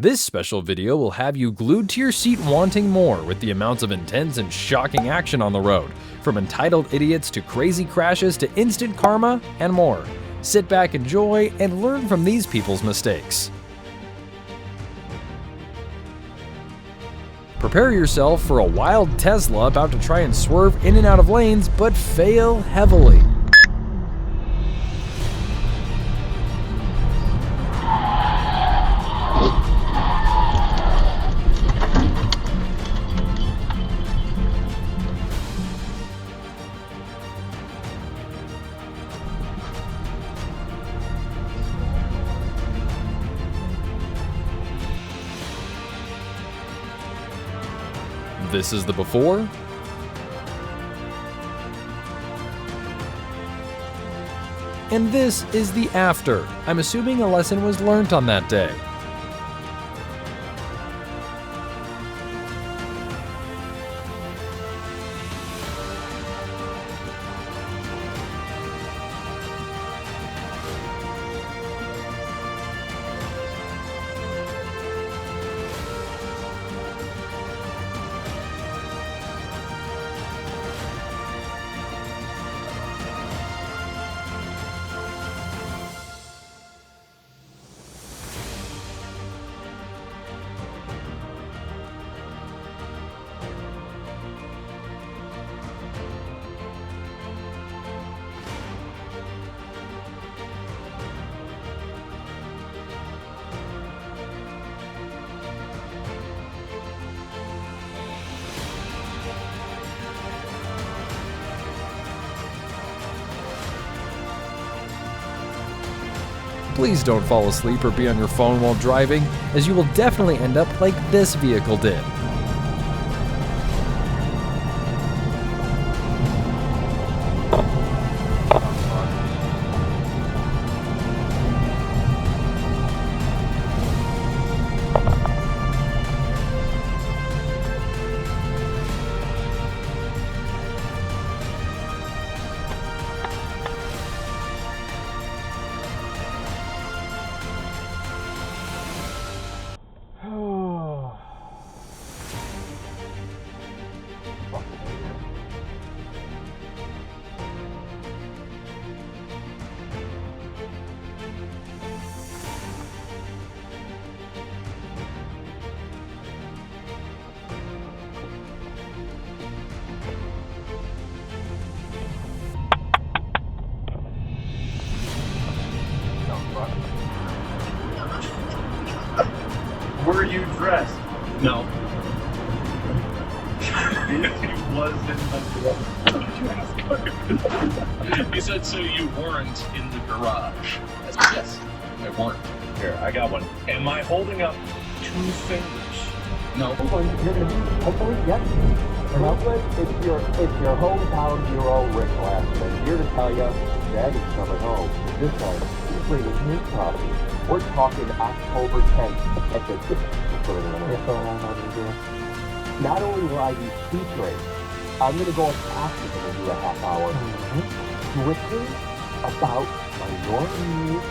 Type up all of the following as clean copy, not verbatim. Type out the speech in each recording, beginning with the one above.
This special video will have you glued to your seat wanting more with the amounts of intense and shocking action on the road, from entitled idiots to crazy crashes to instant karma and more. Sit back, enjoy, and learn from these people's mistakes. Prepare yourself for a wild Tesla about to try and swerve in and out of lanes, but fail heavily. This is the before, and this is the after. I'm assuming a lesson was learned on that day. Please don't fall asleep or be on your phone while driving, as you will definitely end up like this vehicle did. Were you dressed? No. He was in the What did you ask? He said, so you weren't in the garage. I said, yes, I weren't. Here, I got one. Am I holding up two fingers? No. You're going to be, hopefully, yes. Hopefully, it's your hometown hero, Rick Glassman, here to tell you, Daddy's coming home. This time, he's bringing his copy. We're talking October 10th at the Not only will I be featuring, I'm going to go after them and do a half hour strictly about minorities.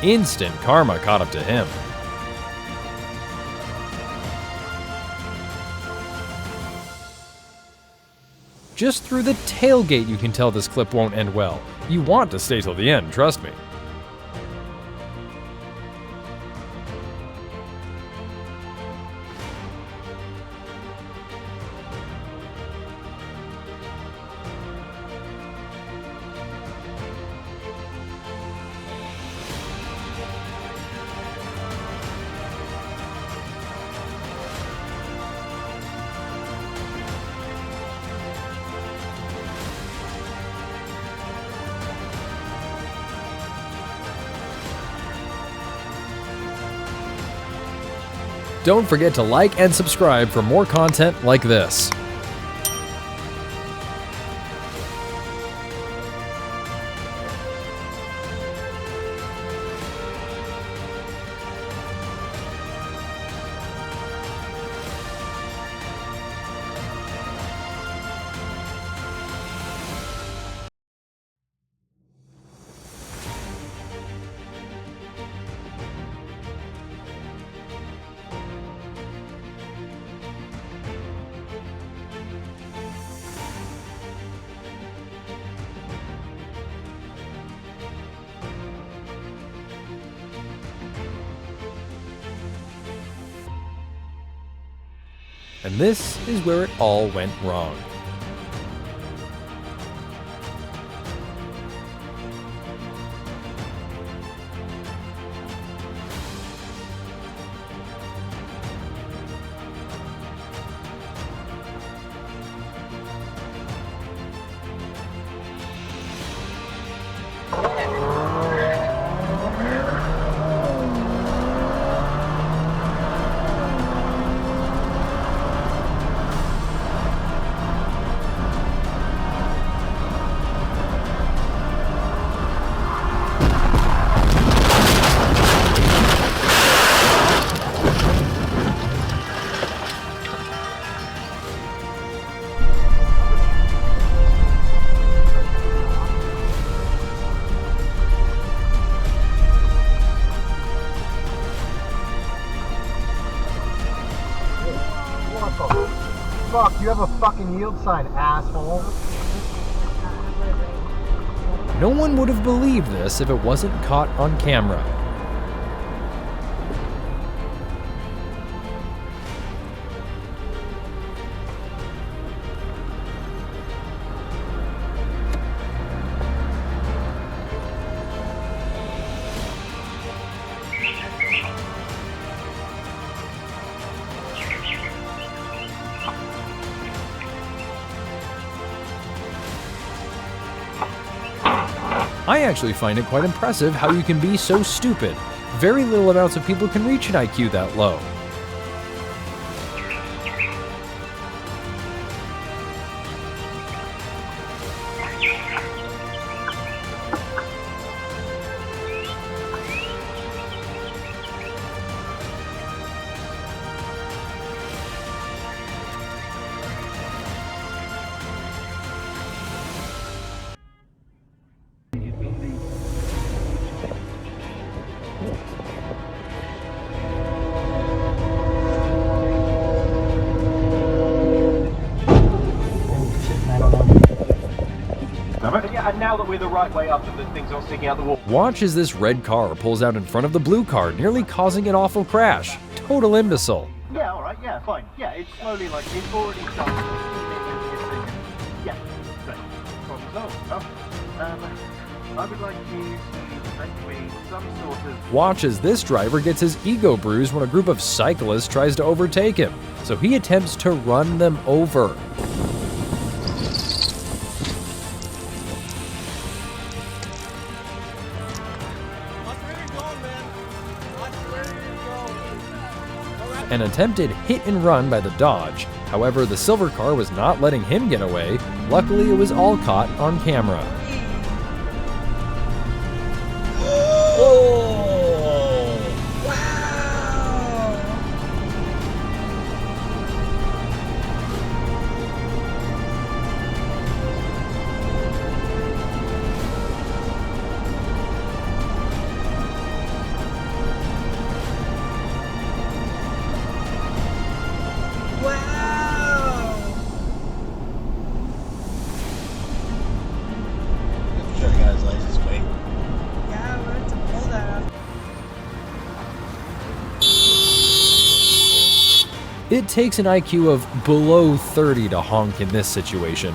Instant karma caught up to him. Just through the tailgate you can tell this clip won't end well. You want to stay till the end, trust me. Don't forget to like and subscribe for more content like this. And this is where it all went wrong. Fuck, you have a fucking yield sign, asshole. No one would have believed this if it wasn't caught on camera. I actually find it quite impressive how you can be so stupid. Very little amounts of people can reach an IQ that low. Yeah, and now that we're the right way up and the thing's not sticking out the wall. Watch as this red car pulls out in front of the blue car, nearly causing an awful crash. Total imbecile. Yeah, alright, yeah, fine. Yeah, it's slowly like, it's already done. Yeah, great. Problem solved. I would like you to make me some sort of... Watch as this driver gets his ego bruised when a group of cyclists tries to overtake him, so he attempts to run them over. An attempted hit and run by the Dodge. However, the silver car was not letting him get away. Luckily, it was all caught on camera. It takes an IQ of below 30 to honk in this situation.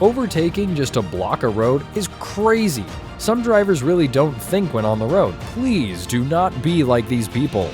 Overtaking just to block a road is crazy. Some drivers really don't think when on the road. Please do not be like these people.